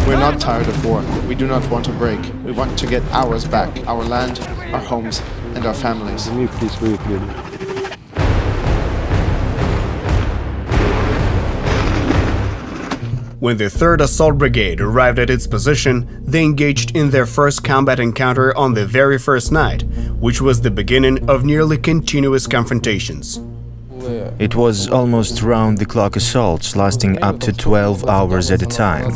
We're not tired of war. We do not want a break. We want to get ours back, our land, our homes, and our families. When the 3rd Assault Brigade arrived at its position, they engaged in their first combat encounter on the very first night, which was the beginning of nearly continuous confrontations. It was almost round-the-clock assaults lasting up to 12 hours at a time.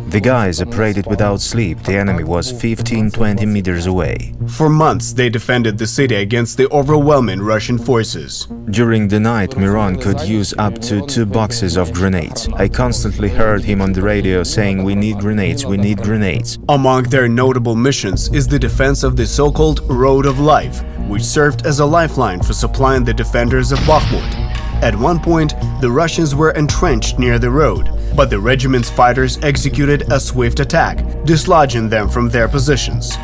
The guys operated without sleep. The enemy was 15-20 meters away. For months, they defended the city against the overwhelming Russian forces. During the night, Miron could use up to 2 boxes of grenades. I constantly heard him on the radio saying, "We need grenades, we need grenades." Among their notable missions is the defense of the so-called Road of Life, which served as a lifeline for supplying the defenders of Bakhmut. At one point, the Russians were entrenched near the road, but the regiment's fighters executed a swift attack, dislodging them from their positions.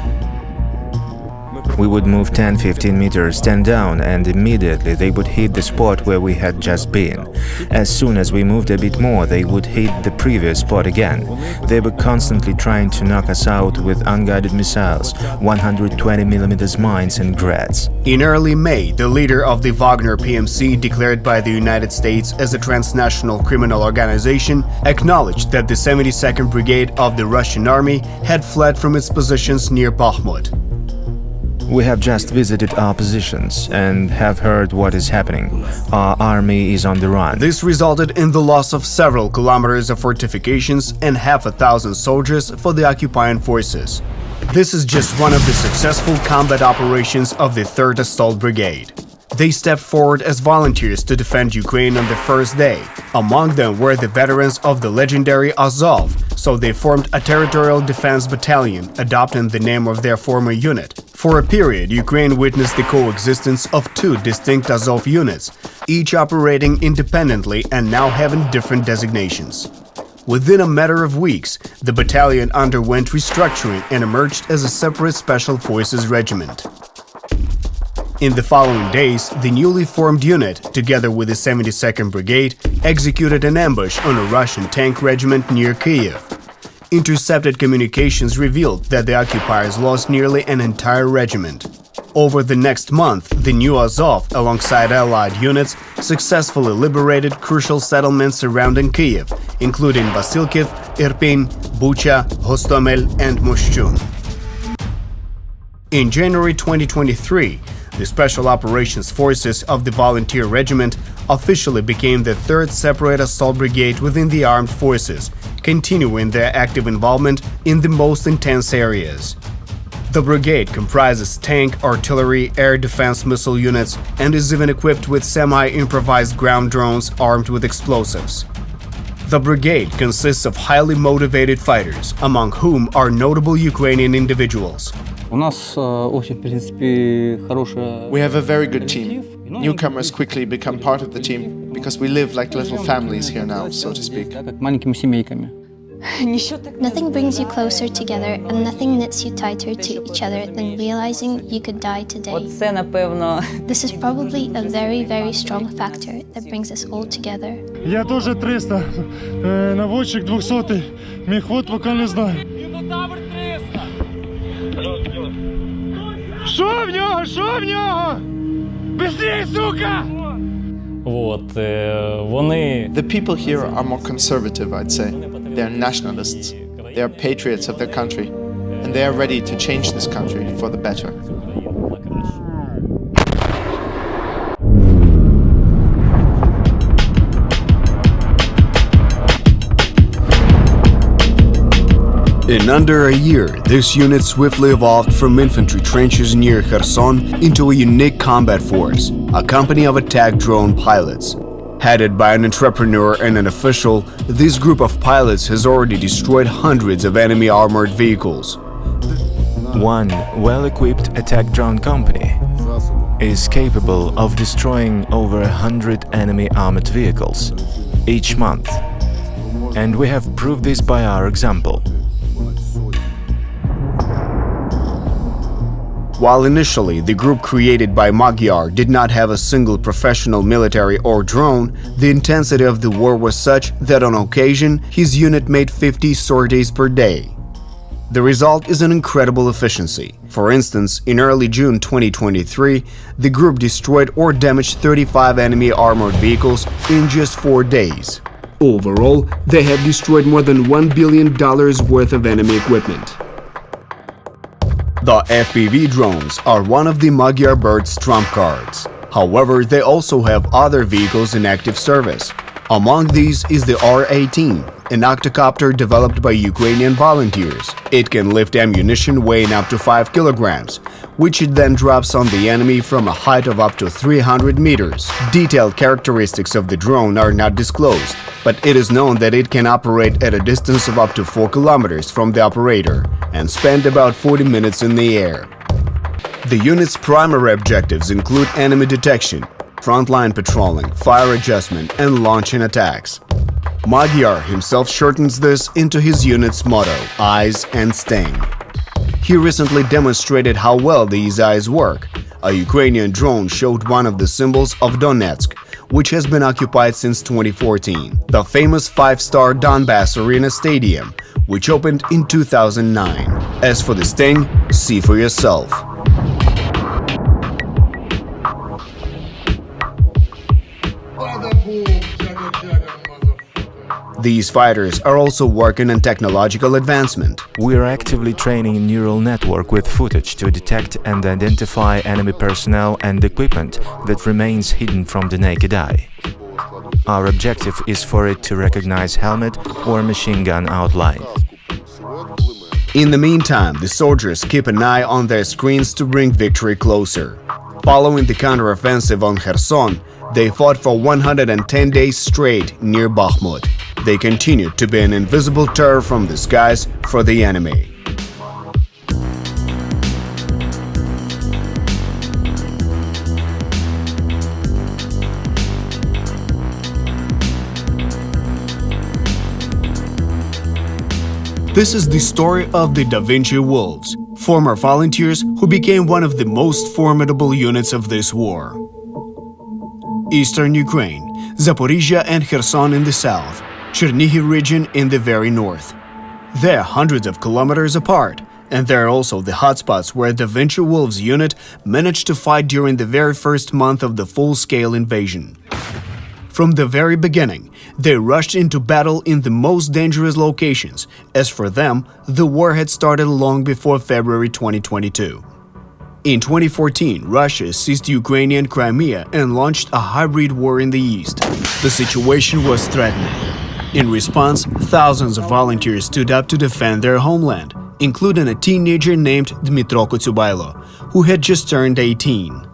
We would move 10-15 meters, stand down, and immediately they would hit the spot where we had just been. As soon as we moved a bit more, they would hit the previous spot again. They were constantly trying to knock us out with unguided missiles, 120mm mines and grads. In early May, the leader of the Wagner PMC, declared by the United States as a transnational criminal organization, acknowledged that the 72nd Brigade of the Russian Army had fled from its positions near Bakhmut. We have just visited our positions and have heard what is happening. Our army is on the run. This resulted in the loss of several kilometers of fortifications and 1,000 soldiers for the occupying forces. This is just one of the successful combat operations of the 3rd Assault Brigade. They stepped forward as volunteers to defend Ukraine on the first day. Among them were the veterans of the legendary Azov, so they formed a territorial defense battalion, adopting the name of their former unit. For a period, Ukraine witnessed the coexistence of 2 distinct Azov units, each operating independently and now having different designations. Within a matter of weeks, the battalion underwent restructuring and emerged as a separate Special Forces regiment. In the following days, the newly formed unit, together with the 72nd Brigade, executed an ambush on a Russian tank regiment near Kyiv. Intercepted communications revealed that the occupiers lost nearly an entire regiment. Over the next month, the new Azov, alongside allied units, successfully liberated crucial settlements surrounding Kyiv, including Vasilkiv, Irpin, Bucha, Hostomel, and Moshchun. In January 2023, the Special Operations Forces of the Volunteer Regiment officially became the 3rd Separate Assault Brigade within the armed forces, continuing their active involvement in the most intense areas. The brigade comprises tank, artillery, air defense missile units, and is even equipped with semi-improvised ground drones armed with explosives. The brigade consists of highly motivated fighters, among whom are notable Ukrainian individuals. We have a very good team. Newcomers quickly become part of the team because we live like little families here now, so to speak. Nothing brings you closer together and nothing knits you tighter to each other than realizing you could die today. This is probably a very, very strong factor that brings us all together. Я тоже 300, наводчик 200, мій ход поки не знаю. Що в нього? Що в нього? Быстрей, сука! The people here are more conservative, I'd say. They are nationalists. They are patriots of their country. And they are ready to change this country for the better. In under a year, this unit swiftly evolved from infantry trenches near Kherson into a unique combat force, a company of attack drone pilots. Headed by an entrepreneur and an official, this group of pilots has already destroyed hundreds of enemy armored vehicles. One well-equipped attack drone company is capable of destroying over 100 enemy armored vehicles each month. And we have proved this by our example. While initially the group created by Magyar did not have a single professional military or drone, the intensity of the war was such that on occasion his unit made 50 sorties per day. The result is an incredible efficiency. For instance, in early June 2023, the group destroyed or damaged 35 enemy armored vehicles in just 4 days. Overall, they have destroyed more than $1 billion worth of enemy equipment. The FPV drones are one of the Magyar Birds trump cards. However, they also have other vehicles in active service. Among these is the R-18, an octocopter developed by Ukrainian volunteers. It can lift ammunition weighing up to 5 kilograms, which it then drops on the enemy from a height of up to 300 meters. Detailed characteristics of the drone are not disclosed, but it is known that it can operate at a distance of up to 4 kilometers from the operator and spend about 40 minutes in the air. The unit's primary objectives include enemy detection, frontline patrolling, fire adjustment, and launching attacks. Magyar himself shortens this into his unit's motto, Eyes and Sting. He recently demonstrated how well these eyes work. A Ukrainian drone showed one of the symbols of Donetsk, which has been occupied since 2014, the famous 5-star Donbass Arena Stadium, which opened in 2009. As for the Sting, see for yourself. These fighters are also working on technological advancement. We are actively training a neural network with footage to detect and identify enemy personnel and equipment that remains hidden from the naked eye. Our objective is for it to recognize helmet or machine gun outline. In the meantime, the soldiers keep an eye on their screens to bring victory closer. Following the counteroffensive on Kherson, they fought for 110 days straight near Bakhmut. They continued to be an invisible terror from the skies for the enemy. This is the story of the Vinci Wolves, former volunteers who became one of the most formidable units of this war. Eastern Ukraine, Zaporizhia and Kherson in the south, Chernihiv region in the very north. They are hundreds of kilometers apart, and they are also the hotspots where the Vinci Wolves unit managed to fight during the very first month of the full-scale invasion. From the very beginning, they rushed into battle in the most dangerous locations, as for them, the war had started long before February 2022. In 2014, Russia seized Ukrainian Crimea and launched a hybrid war in the east. The situation was threatening. In response, thousands of volunteers stood up to defend their homeland, including a teenager named Dmytro Kotyubailo, who had just turned 18.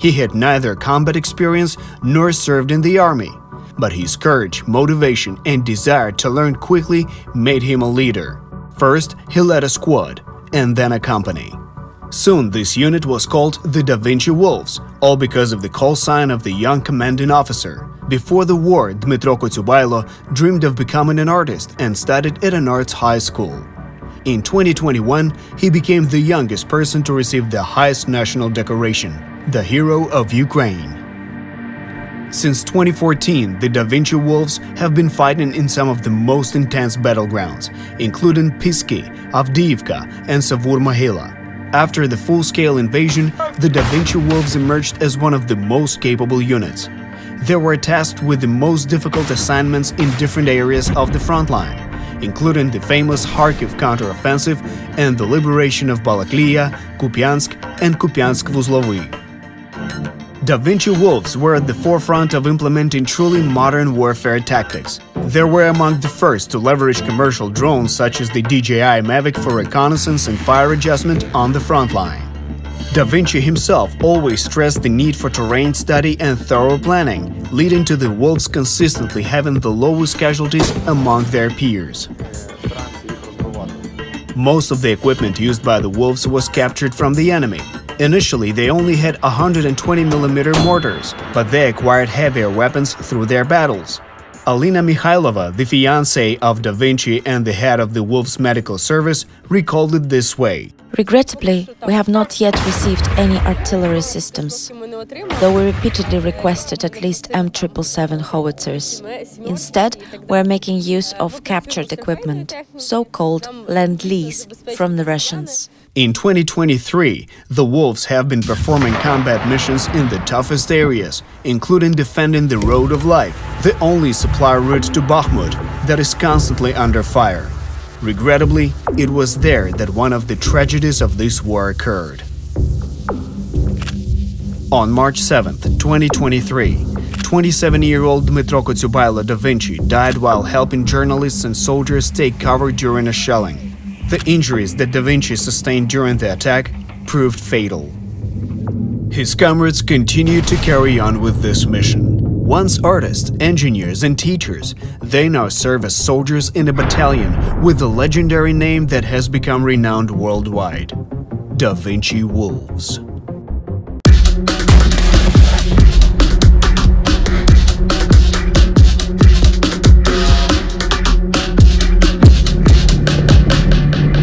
He had neither combat experience nor served in the army, but his courage, motivation, and desire to learn quickly made him a leader. First, he led a squad, and then a company. Soon, this unit was called the Vinci Wolves, all because of the call sign of the young commanding officer. Before the war, Dmytro Kotyubailo dreamed of becoming an artist and studied at an arts high school. In 2021, he became the youngest person to receive the highest national decoration, the Hero of Ukraine. Since 2014, the Vinci Wolves have been fighting in some of the most intense battlegrounds, including Pisky, Avdiivka, and Savur-Mohyla. After the full-scale invasion, the Vinci Wolves emerged as one of the most capable units. They were tasked with the most difficult assignments in different areas of the front line, including the famous Kharkiv counteroffensive and the liberation of Balaklia, Kupiansk, and Kupiansk-Vuzlovy. Vinci Wolves were at the forefront of implementing truly modern warfare tactics. They were among the first to leverage commercial drones such as the DJI Mavic for reconnaissance and fire adjustment on the front line. Vinci himself always stressed the need for terrain study and thorough planning, leading to the Wolves consistently having the lowest casualties among their peers. Most of the equipment used by the Wolves was captured from the enemy. Initially, they only had 120mm mortars, but they acquired heavier weapons through their battles. Alina Mikhailova, the fiancée of Vinci and the head of the Wolves Medical Service, recalled it this way. Regrettably, we have not yet received any artillery systems, though we repeatedly requested at least M777 howitzers. Instead, we are making use of captured equipment, so-called Lend-Lease, from the Russians. In 2023, the Wolves have been performing combat missions in the toughest areas, including defending the Road of Life, the only supply route to Bakhmut that is constantly under fire. Regrettably, it was there that one of the tragedies of this war occurred. On March 7, 2023, 27-year-old Dmytro Kotyubailo da Vinci died while helping journalists and soldiers take cover during a shelling. The injuries that da Vinci sustained during the attack proved fatal. His comrades continued to carry on with this mission. Once artists, engineers and teachers, they now serve as soldiers in a battalion with the legendary name that has become renowned worldwide: Da Vinci Wolves.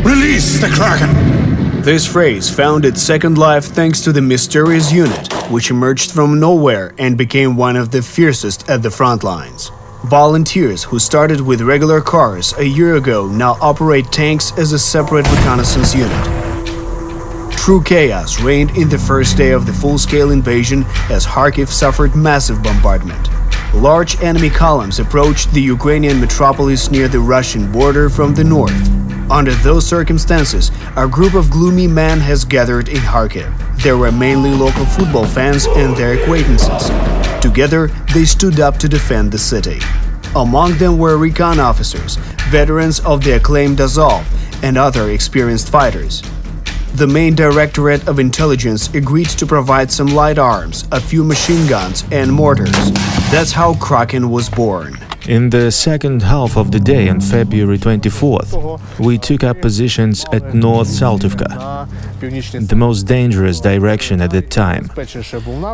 Release the Kraken! This phrase found its second life thanks to the mysterious unit, which emerged from nowhere and became one of the fiercest at the front lines. Volunteers who started with regular cars a year ago now operate tanks as a separate reconnaissance unit. True chaos reigned in the first day of the full-scale invasion as Kharkiv suffered massive bombardment. Large enemy columns approached the Ukrainian metropolis near the Russian border from the north. Under those circumstances, a group of gloomy men has gathered in Kharkiv. There were mainly local football fans and their acquaintances. Together, they stood up to defend the city. Among them were recon officers, veterans of the acclaimed Azov, and other experienced fighters. The main Directorate of Intelligence agreed to provide some light arms, a few machine guns and mortars. That's how KRAKEN was born. In the second half of the day on February 24th, we took up positions at North Saltivka, the most dangerous direction at that time.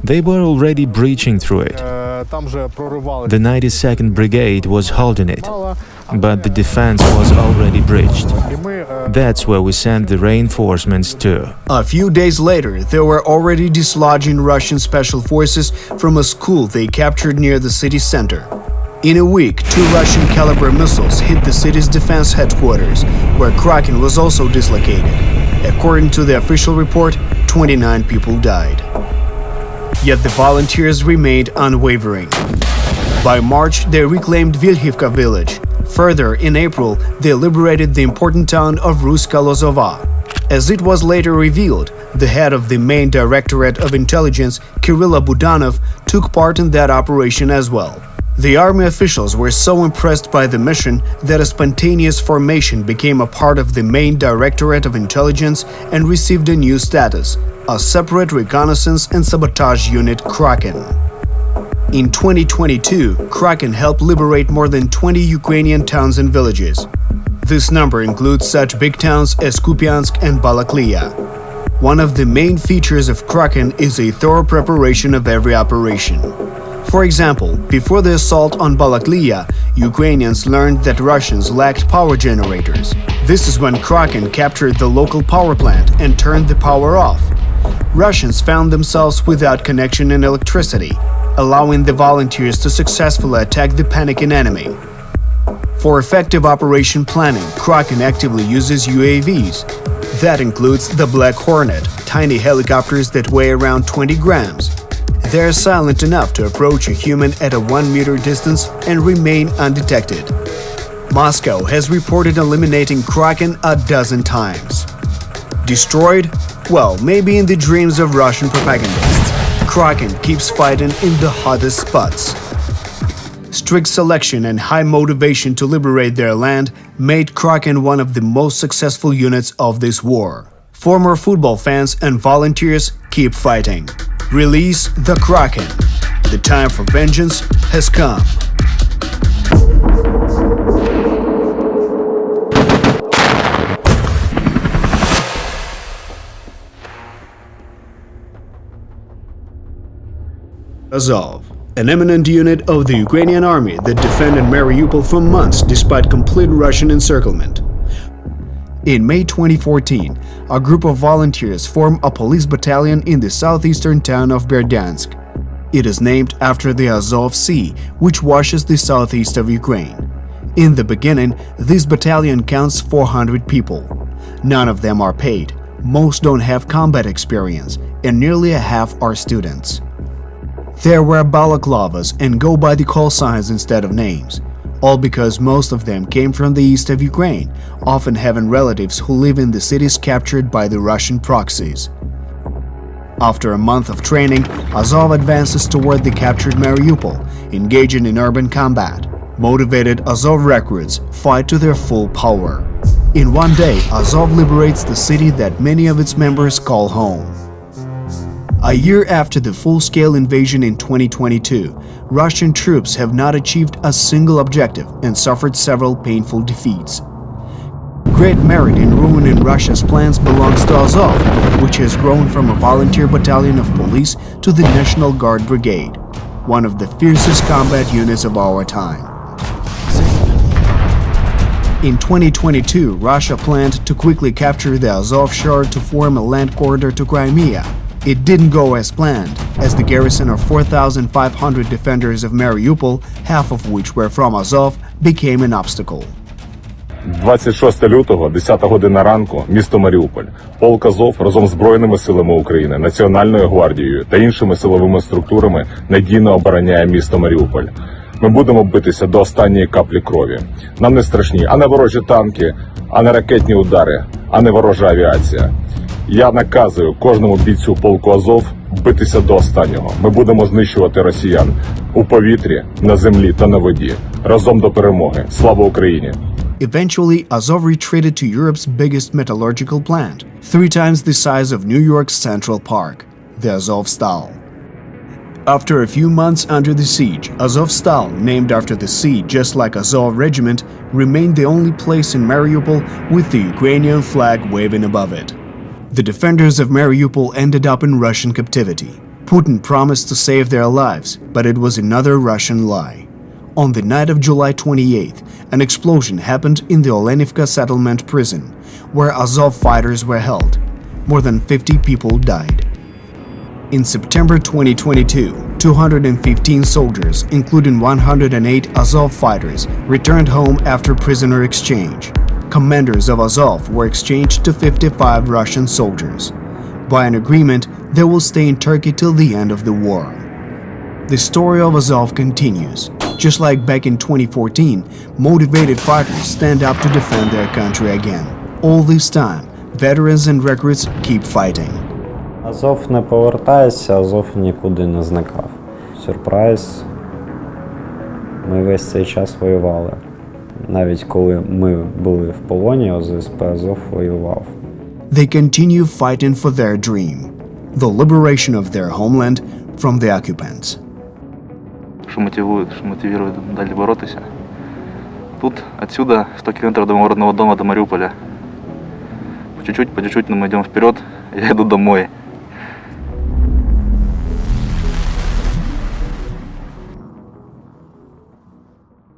They were already breaching through it. The 92nd Brigade was holding it, but the defense was already breached. That's where we sent the reinforcements to. A few days later, they were already dislodging Russian special forces from a school they captured near the city center. In a week, 2 Russian caliber missiles hit the city's defense headquarters, where KRAKEN was also dislocated. According to the official report, 29 people died. Yet the volunteers remained unwavering. By March, they reclaimed Vilhivka village. Further, in April, they liberated the important town of Ruska-Lozova. As it was later revealed, the head of the main Directorate of Intelligence, Kirilla Budanov, took part in that operation as well. The army officials were so impressed by the mission that a spontaneous formation became a part of the main Directorate of Intelligence and received a new status, a separate reconnaissance and sabotage unit KRAKEN. In 2022, KRAKEN helped liberate more than 20 Ukrainian towns and villages. This number includes such big towns as Kupiansk and Balaklia. One of the main features of KRAKEN is a thorough preparation of every operation. For example, before the assault on Balaklia, Ukrainians learned that Russians lacked power generators. This is when KRAKEN captured the local power plant and turned the power off. Russians found themselves without connection and electricity, allowing the volunteers to successfully attack the panicking enemy. For effective operation planning, KRAKEN actively uses UAVs. That includes the Black Hornet, tiny helicopters that weigh around 20 grams. They are silent enough to approach a human at a 1-meter distance and remain undetected. Moscow has reported eliminating KRAKEN a dozen times. Destroyed? Well, maybe in the dreams of Russian propagandists. KRAKEN keeps fighting in the hottest spots. Strict selection and high motivation to liberate their land made KRAKEN one of the most successful units of this war. Former football fans and volunteers keep fighting. Release the KRAKEN. The time for vengeance has come. Azov, an eminent unit of the Ukrainian army that defended Mariupol for months despite complete Russian encirclement. In May 2014, a group of volunteers form a police battalion in the southeastern town of Berdyansk. It is named after the Azov Sea, which washes the southeast of Ukraine. In the beginning, this battalion counts 400 people. None of them are paid, most don't have combat experience, and nearly a half are students. They wear balaclavas and go by the call signs instead of names, all because most of them came from the east of Ukraine, often having relatives who live in the cities captured by the Russian proxies. After a month of training, Azov advances toward the captured Mariupol, engaging in urban combat. Motivated Azov recruits fight to their full power. In one day, Azov liberates the city that many of its members call home. A year after the full-scale invasion in 2022, Russian troops have not achieved a single objective and suffered several painful defeats. Great merit in ruining Russia's plans belongs to Azov, which has grown from a volunteer battalion of police to the National Guard Brigade, one of the fiercest combat units of our time. In 2022, Russia planned to quickly capture the Azov shore to form a land corridor to Crimea. It didn't go as planned, as the garrison of 4,500 defenders of Mariupol, half of which were from Azov, became an obstacle. 26 лютого, 10 година ранку, місто Маріуполь. Полк Азов разом з Збройними силами України, Національною гвардією та іншими силовими структурами надійно обороняє місто Маріуполь. Ми будемо битися до останньої каплі крові. Нам не страшні ані ворожі танки, ані ракетні удари, ані ворожа авіація. Я наказую кожному бійцю полку Азов битися до останнього. Ми будемо знищувати росіян у повітрі, на землі та на воді. Разом до перемоги. Слава Україні! Eventually, Azov retreated to Europe's biggest metallurgical plant, 3 times the size of New York's Central Park, the Azovstal. After a few months under the siege, Azovstal, named after the sea just like Azov Regiment, remained the only place in Mariupol with the Ukrainian flag waving above it. The defenders of Mariupol ended up in Russian captivity. Putin promised to save their lives, but it was another Russian lie. On the night of July 28th, an explosion happened in the Olenivka settlement prison, where Azov fighters were held. More than 50 people died. In September 2022, 215 soldiers, including 108 Azov fighters, returned home after prisoner exchange. Commanders of Azov were exchanged to 55 Russian soldiers. By an agreement, they will stay in Turkey till the end of the war. The story of Azov continues. Just like back in 2014, motivated fighters stand up to defend their country again. All this time, veterans and recruits keep fighting. Азов не повертається, Азов нікуди не зникав. Сюрприз, ми весь цей час воювали. Навіть коли ми були в полоні, ОЗСП Азов воював. They continue fighting for their dream, the liberation of their homeland from the occupants. Що мотивує далі боротися. Тут, отсюда, 100 километров до моего родного дома, до Мариуполя. По чуть-чуть, но мы идем вперед, я иду домой.